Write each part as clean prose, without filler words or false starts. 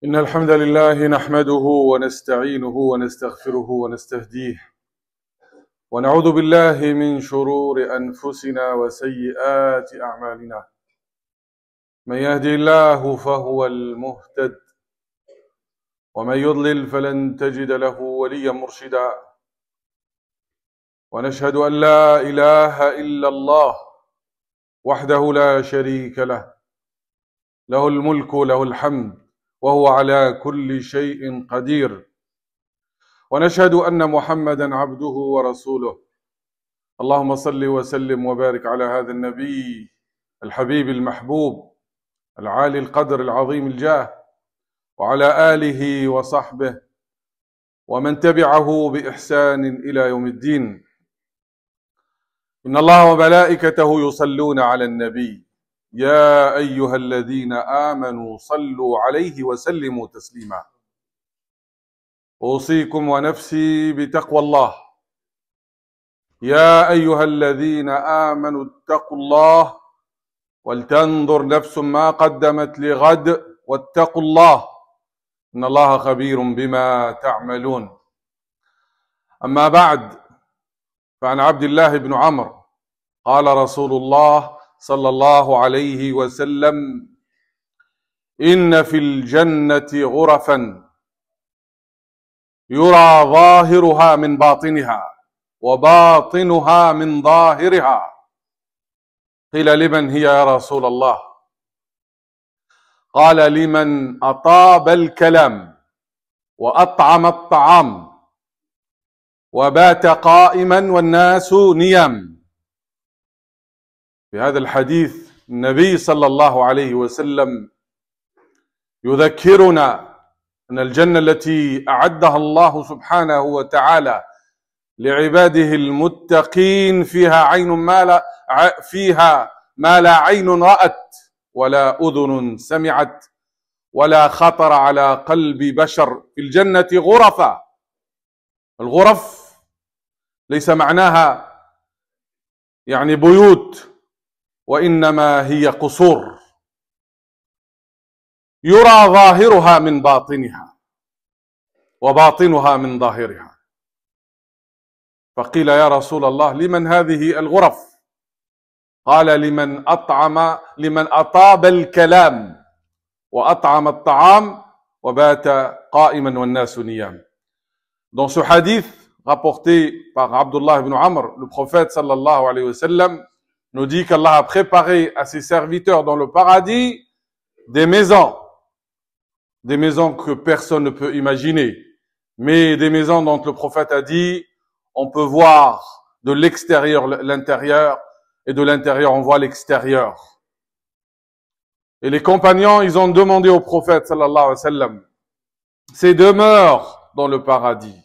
إن الحمد لله نحمده ونستعينه ونستغفره ونستهديه ونعوذ بالله من شرور أنفسنا وسيئات أعمالنا. من يهدي الله فهو المهتد ومن يضلل فلن تجد له وليا مرشدا. ونشهد أن لا إله إلا الله وحده لا شريك له، له الملك وله الحمد وهو على كل شيء قدير. ونشهد أن محمدا عبده ورسوله. اللهم صل وسلم وبارك على هذا النبي الحبيب المحبوب العالي القدر العظيم الجاه، وعلى آله وصحبه ومن تبعه بإحسان إلى يوم الدين. إن الله وملائكته يصلون على النبي يا أيها الذين آمنوا صلوا عليه وسلموا تسليما. أوصيكم ونفسي بتقوى الله. يا أيها الذين آمنوا اتقوا الله ولتنظر نفس ما قدمت لغد واتقوا الله إن الله خبير بما تعملون. أما بعد، فعن عبد الله بن عمرو قال رسول الله صلى الله عليه وسلم: إن في الجنة غرفا يرى ظاهرها من باطنها وباطنها من ظاهرها. قيل: لمن هي يا رسول الله؟ قال: لمن أطاب الكلام وأطعم الطعام وبات قائما والناس نيام. في هذا الحديث النبي صلى الله عليه وسلم يذكرنا أن الجنة التي أعدها الله سبحانه وتعالى لعباده المتقين فيها ما لا عين رأت ولا أذن سمعت ولا خطر على قلب بشر. في الجنة غرفا. الغرف ليس معناها يعني بيوت، وإنما هي قصور يرى ظاهرها من باطنها وباطنها من ظاهرها. فقيل: يا رسول الله، لمن هذه الغرف؟ قال: لمن أطاب الكلام وأطعم الطعام وبات قائما والناس نيام. Dans ce hadith rapporté par Abdullah ibn Amr, le prophète sallallahu alayhi wa sallam nous dit qu'Allah a préparé à ses serviteurs dans le paradis des maisons que personne ne peut imaginer, mais des maisons dont le prophète a dit on peut voir de l'extérieur l'intérieur et de l'intérieur on voit l'extérieur. Et les compagnons, ils ont demandé au prophète sallallahu alayhi wa sallam ces demeures dans le paradis,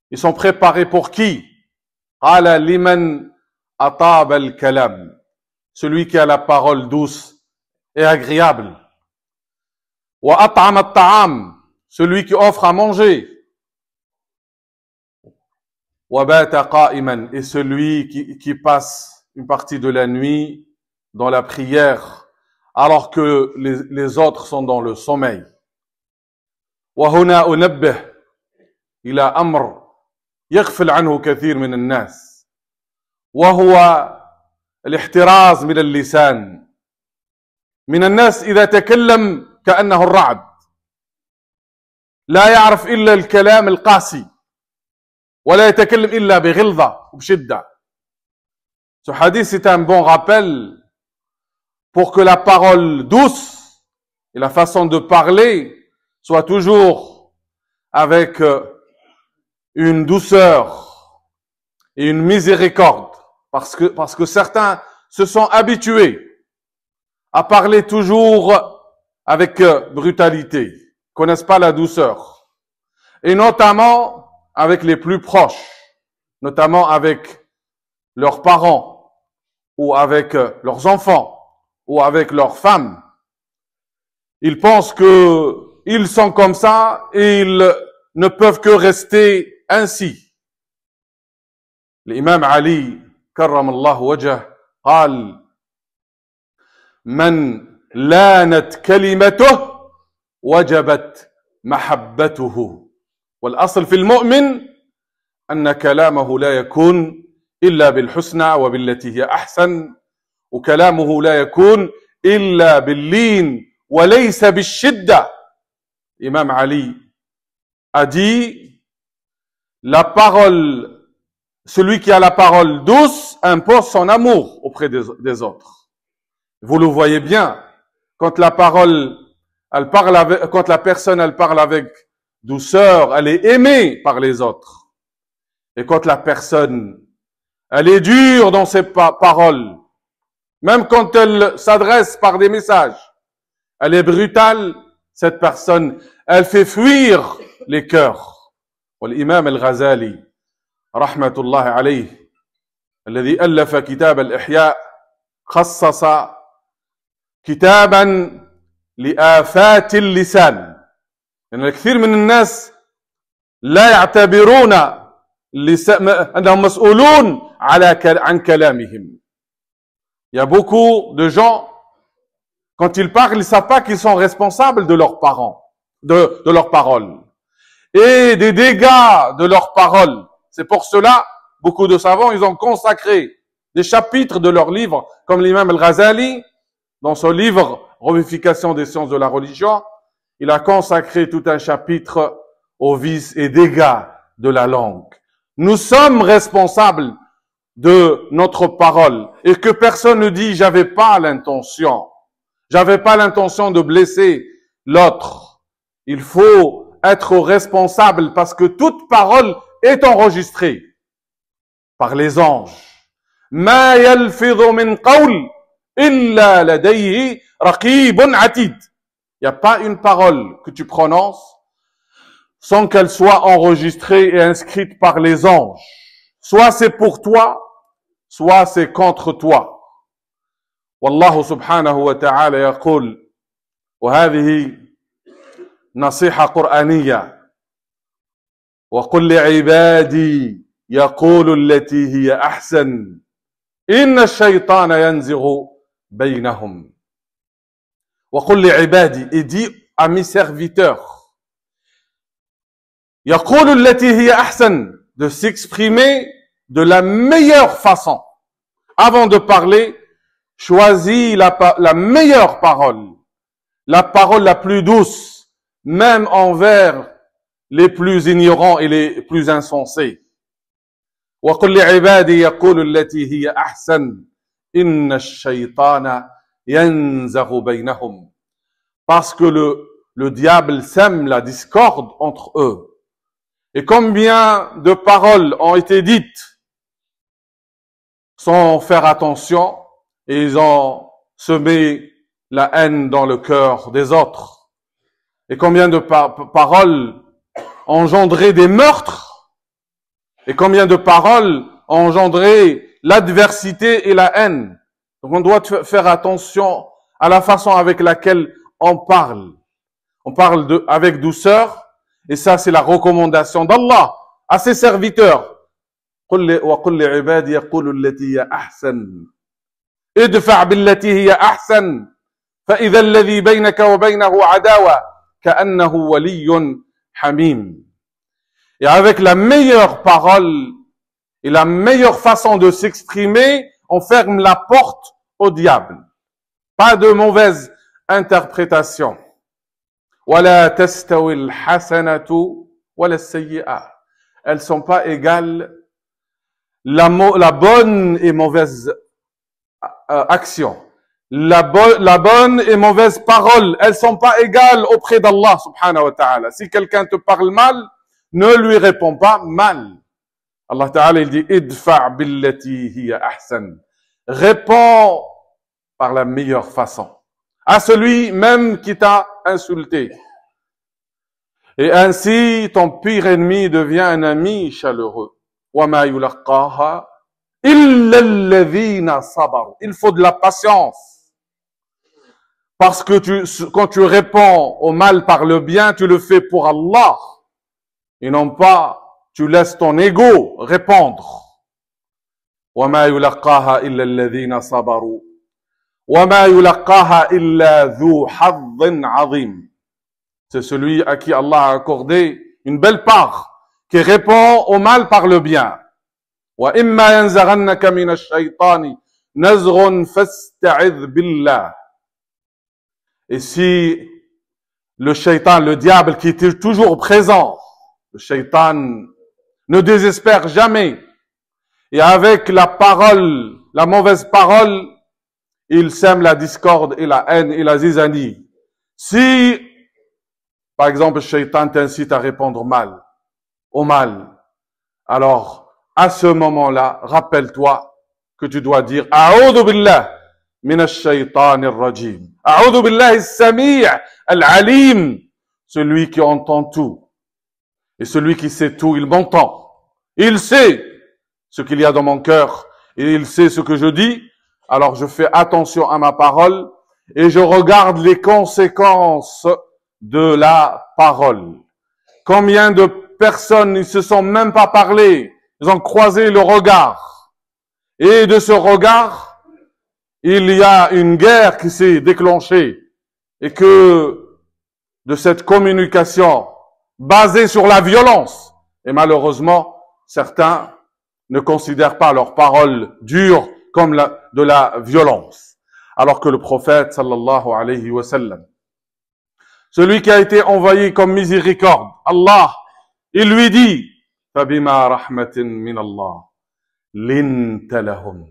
ils sont préparés pour qui? Qala liman atab al-kalam, celui qui a la parole douce et agréable. Wa at'am at-ta'am, celui qui offre à manger. Wa bata qa'iman, et celui qui passe une partie de la nuit dans la prière alors que les autres sont dans le sommeil. Wa huna unabbih ila amr يغفل عنه كثير من الناس وهو الاحتراز من اللسان. من الناس إذا تكلم كأنه الرعد، لا يعرف إلا الكلام القاسي ولا يتكلم إلا بغلظة وبشدة. Ce hadith c'est un bon rappel pour que la parole douce et la façon de parler soit toujours avec une douceur et une miséricorde, parce que certains se sont habitués à parler toujours avec brutalité, connaissent pas la douceur, et notamment avec les plus proches, notamment avec leurs parents ou avec leurs enfants ou avec leurs femmes. Ils pensent que ils sont comme ça et ils ne peuvent que rester ainsi. الإمام علي كرم الله وجهه قال: من لانت كلمته وجبت محبته. والأصل في المؤمن أن كلامه لا يكون إلا بالحسنى وبالتي هي أحسن، وكلامه لا يكون إلا باللين وليس بالشدة. Imam Ali a dit, la parole, celui qui a la parole douce impose son amour auprès des autres. Vous le voyez bien, quand la parole, elle parle avec, quand la personne, elle parle avec douceur, elle est aimée par les autres. Et quand la personne, elle est dure dans ses paroles, même quand elle s'adresse par des messages, elle est brutale, cette personne, elle fait fuir les cœurs. والإمام الغزالي رحمة الله عليه الذي ألف كتاب الإحياء خصص كتابا لآفات اللسان. يعني الكثير من الناس لا يعتبرون أنهم مسؤولون عن كلامهم. Il y a beaucoup de gens, quand ils parlent, ils ne savent pas qu'ils sont responsables de leurs parents, de leurs paroles et des dégâts de leurs paroles. C'est pour cela, beaucoup de savants, ils ont consacré des chapitres de leurs livres, comme l'imam Al-Ghazali, dans son livre Revivification des sciences de la religion, il a consacré tout un chapitre aux vices et dégâts de la langue. Nous sommes responsables de notre parole et que personne ne dit j'avais pas l'intention de blesser l'autre. Il faut être responsable parce que toute parole est enregistrée par les anges. ما يلفظ من قول إلا لديه رقيب عتيد. Il n'y a pas une parole que tu prononces sans qu'elle soit enregistrée et inscrite par les anges. Soit c'est pour toi, soit c'est contre toi. والله سبحانه وتعالى يقول، وهذه نصيحة قرآنية، وقل لعبادي يقول التي هي أحسن إن الشيطان ينزغ بينهم. وقل لعبادي, et dit à mes serviteurs, يقول التي هي أحسن, de s'exprimer de la meilleure façon. Avant de parler, choisis la meilleure parole, la parole la plus douce, même envers les plus ignorants et les plus insensés. وقل لعبادي يقول التي هي أحسن إن الشيطان ينزغ بينهم. Parce que le diable sème la discorde entre eux. Et combien de paroles ont été dites sans faire attention, et ils ont semé la haine dans le cœur des autres. Et combien de paroles ont engendré des meurtres, et combien de paroles ont engendré l'adversité et la haine. Donc on doit faire attention à la façon avec laquelle on parle. On parle avec douceur, et ça c'est la recommandation d'Allah à ses serviteurs. وقل لعبادي يقولوا التي هي أحسن ادفع بالتي هي أحسن فإذا الذي بينك وبينه عداوة كأنه ولي حميم. Et avec la meilleure parole et la meilleure façon de s'exprimer, on ferme la porte au diable. Pas de mauvaise interprétation. ولا تستوي الحسنة ولا السيئة. Elles sont pas égales. La bonne et mauvaise action, la bonne et mauvaise parole, elles sont pas égales auprès d'Allah subhanahu wa ta'ala. Si quelqu'un te parle mal, ne lui réponds pas mal. Allah ta'ala il dit idfa' billati hiya ahsan. Réponds par la meilleure façon à celui même qui t'a insulté. Et ainsi ton pire ennemi devient un ami chaleureux. وَمَا يُلَقَّاهَا إِلَّا الَّذِينَ صَبَرُوا. Il faut de la patience. Parce que quand tu réponds au mal par le bien, tu le fais pour Allah. Et non pas, tu laisses ton ego répondre. وَمَا يُلَقَّاهَا إِلَّا الَّذِينَ صَبَرُوا وَمَا يُلَقَّاهَا إِلَّا ذُو حَظٍّ عَظِيمٍ. c'est celui à qui Allah a accordé une belle part, qui répond au mal par le bien. وَإِمَّا يَنزَغَنَّكَ مِنَ الشَّيْطَانِ نَزْغٌ فَاسْتَعِذْ بِاللَّهِ. Et si le shaitan, le diable qui est toujours présent, le shaitan ne désespère jamais, et avec la parole, la mauvaise parole, il sème la discorde et la haine et la zizanie. Si, par exemple, le shaitan t'incite à répondre mal, au mal, alors, à ce moment-là, rappelle-toi que tu dois dire A'udhu billah minash shaytanir rajim. A'udhu billahi as-sami' al-alim. Celui qui entend tout. Et celui qui sait tout, il m'entend. Il sait ce qu'il y a dans mon cœur. Et il sait ce que je dis. Alors je fais attention à ma parole et je regarde les conséquences de la parole. Combien de personnes ne se sont même pas parlé, ils ont croisé le regard. Et de ce regard, il y a une guerre qui s'est déclenchée. Et que de cette communication basée sur la violence, et malheureusement, certains ne considèrent pas leurs paroles dures comme de la violence. Alors que le prophète, sallallahu alayhi wa sallam, celui qui a été envoyé comme miséricorde, Allah, il lui dit, فَبِمَا رَحْمَةٍ مِّنَ اللَّهِ لِنْتَ لَهُمْ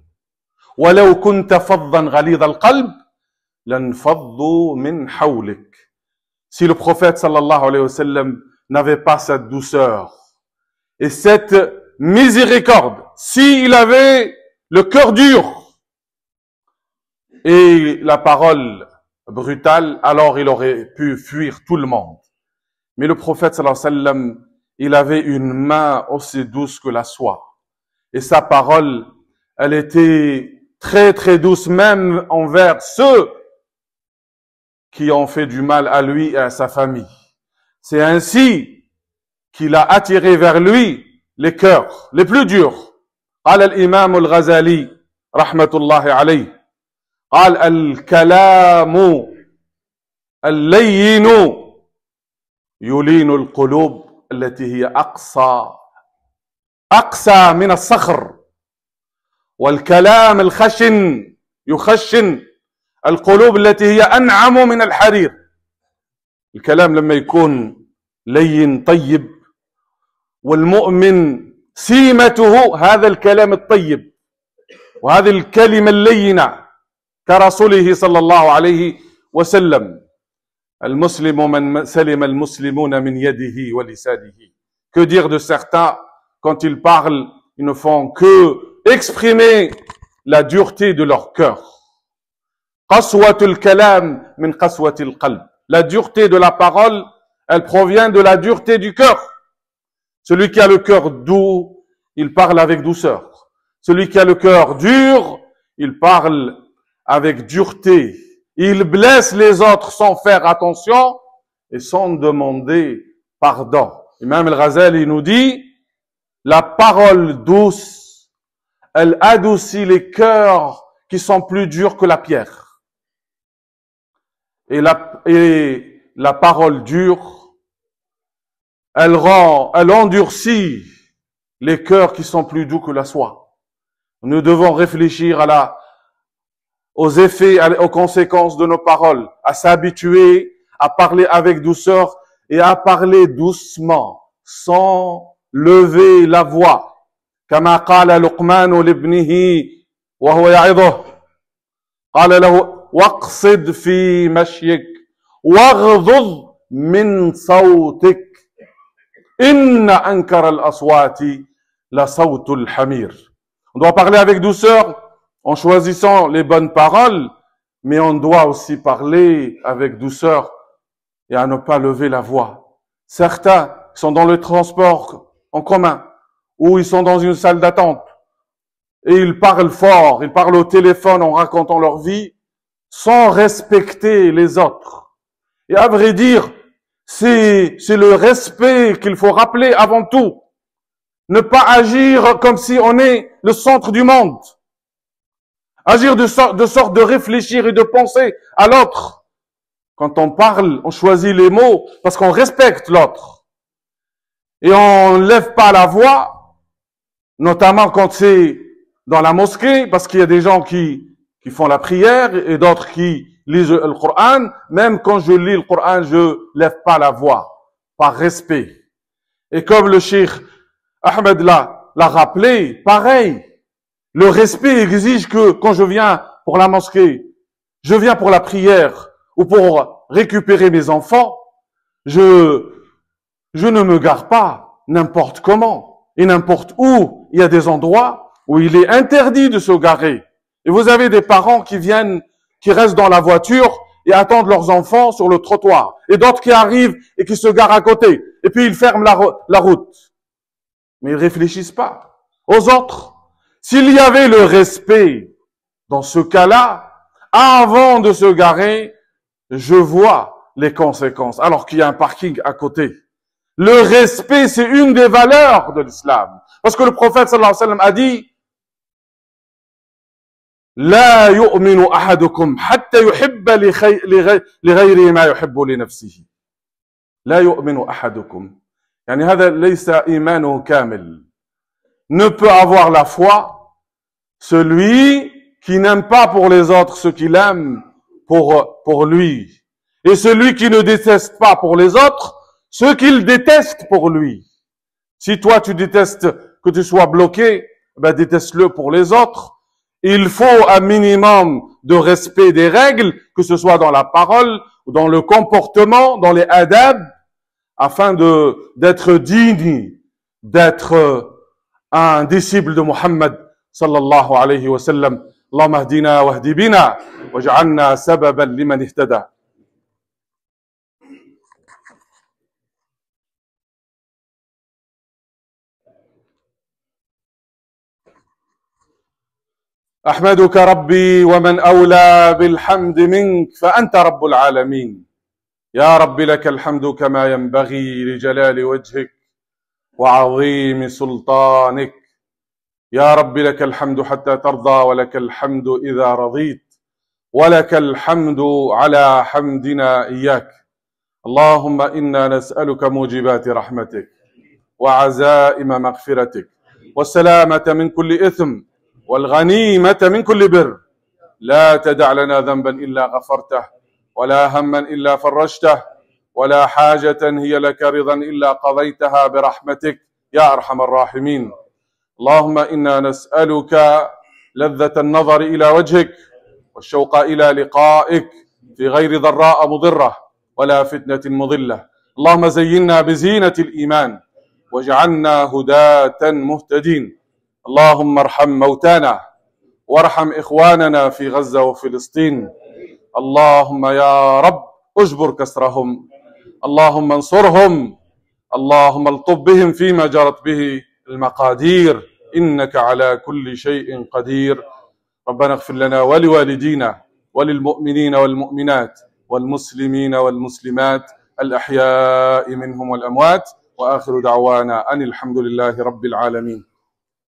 وَلَوْ كُنْتَ فَضًّا غَلِيظَ الْقَلْبِ لَانْفَضُّوا مِنْ حَوْلِكَ. Si le prophète sallallahu alayhi wa sallam n'avait pas cette douceur et cette miséricorde, s'il avait le cœur dur et la parole brutale, alors il aurait pu fuir tout le monde. Mais le prophète sallallahu alayhi wa sallam, il avait une main aussi douce que la soie. Et sa parole, elle était très très douce même envers ceux qui ont fait du mal à lui et à sa famille. C'est ainsi qu'il a attiré vers lui les cœurs les plus durs. قال الإمام الغزالي رحمة الله عليه قال الكلام اللين يلين القلوب التي هي أقسى من الصخر والكلام الخشن يخشن القلوب التي هي أنعم من الحرير. الكلام لما يكون لين طيب والمؤمن سيمته هذا الكلام الطيب وهذه الكلمة اللينة كرسوله صلى الله عليه وسلم. المسلم من سلم المسلمون من يده ولسانه. Que dire de certains quand ils parlent, ils ne font que exprimer la dureté de leur cœur. قسوة الكلام من قسوة القلب. La dureté de la parole, elle provient de la dureté du cœur. Celui qui a le cœur doux, il parle avec douceur. Celui qui a le cœur dur, il parle avec dureté. Il blesse les autres sans faire attention et sans demander pardon. Imam al-Ghazali nous dit, la parole douce, elle adoucit les cœurs qui sont plus durs que la pierre. Et la parole dure, elle endurcit les cœurs qui sont plus doux que la soie. Nous devons réfléchir aux effets, aux conséquences de nos paroles, à s'habituer à parler avec douceur et à parler doucement, sans lever la voix. كما قال لقمان لابنه وهو يعظه قال له واقصد في مشيك واغضض من صوتك إن أنكر الأصوات لصوت الحمير. On doit parler avec douceur en choisissant les bonnes paroles, mais on doit aussi parler avec douceur et à ne pas lever la voix. Certains sont dans le transport en commun ou ils sont dans une salle d'attente et ils parlent fort, ils parlent au téléphone en racontant leur vie sans respecter les autres. Et à vrai dire, c'est le respect qu'il faut rappeler avant tout. Ne pas agir comme si on est le centre du monde. Agir de sorte de réfléchir et de penser à l'autre. Quand on parle, on choisit les mots parce qu'on respecte l'autre. Et on ne lève pas la voix, notamment quand c'est dans la mosquée, parce qu'il y a des gens qui font la prière et d'autres qui lisent le Coran. Même quand je lis le Coran, je lève pas la voix, par respect. Et comme le cheikh Ahmed l'a rappelé, pareil. Le respect exige que quand je viens pour la mosquée, je viens pour la prière ou pour récupérer mes enfants, je ne me gare pas n'importe comment et n'importe où. Il y a des endroits où il est interdit de se garer. Et vous avez des parents qui viennent, qui restent dans la voiture et attendent leurs enfants sur le trottoir. Et d'autres qui arrivent et qui se garent à côté. Et puis ils ferment la route. Mais ils réfléchissent pas aux autres. S'il y avait le respect dans ce cas-là, avant de se garer, je vois les conséquences, alors qu'il y a un parking à côté. Le respect, c'est une des valeurs de l'islam. Parce que le prophète sallallahu alayhi wa sallam a dit, لا يؤمن أحدكم حتى يحب لغيره ما يحب لنفسه. لا يؤمن أحدكم. يعني هذا ليس إيمانه كامل. Ne peut avoir la foi celui qui n'aime pas pour les autres ce qu'il aime pour lui. Et celui qui ne déteste pas pour les autres ce qu'il déteste pour lui. Si toi tu détestes que tu sois bloqué, ben déteste-le pour les autres. Il faut un minimum de respect des règles, que ce soit dans la parole, dans le comportement, dans les adab, afin d'être digne, d'être un disciple de Muhammad sallallahu alayhi wa sallam. Allahumma ahdina wahdi bina waj'alna sababan liman ihtada. أحمدك ربي ومن أولى بالحمد منك فأنت رب العالمين. يا رب لك الحمد كما ينبغي لجلال وجهك وعظيم سلطانك. يا رب لك الحمد حتى ترضى ولك الحمد إذا رضيت ولك الحمد على حمدنا إياك. اللهم إنا نسألك موجبات رحمتك وعزائم مغفرتك والسلامة من كل إثم والغنيمة من كل بر. لا تدع لنا ذنبا إلا غفرته ولا هما إلا فرجته ولا حاجة هي لك رضا إلا قضيتها برحمتك يا أرحم الراحمين. اللهم إنا نسألك لذة النظر إلى وجهك والشوق إلى لقائك في غير ضراء مضرة ولا فتنة مضلة. اللهم زينا بزينة الإيمان واجعلنا هداة مهتدين. اللهم ارحم موتانا وارحم إخواننا في غزة وفلسطين. اللهم يا رب اجبر كسرهم. اللهم انصرهم. اللهم الطف بهم فيما جرت به المقادير إنك على كل شيء قدير. ربنا اغفر لنا ولوالدينا وللمؤمنين والمؤمنات والمسلمين والمسلمات الأحياء منهم والأموات. وآخر دعوانا أن الحمد لله رب العالمين.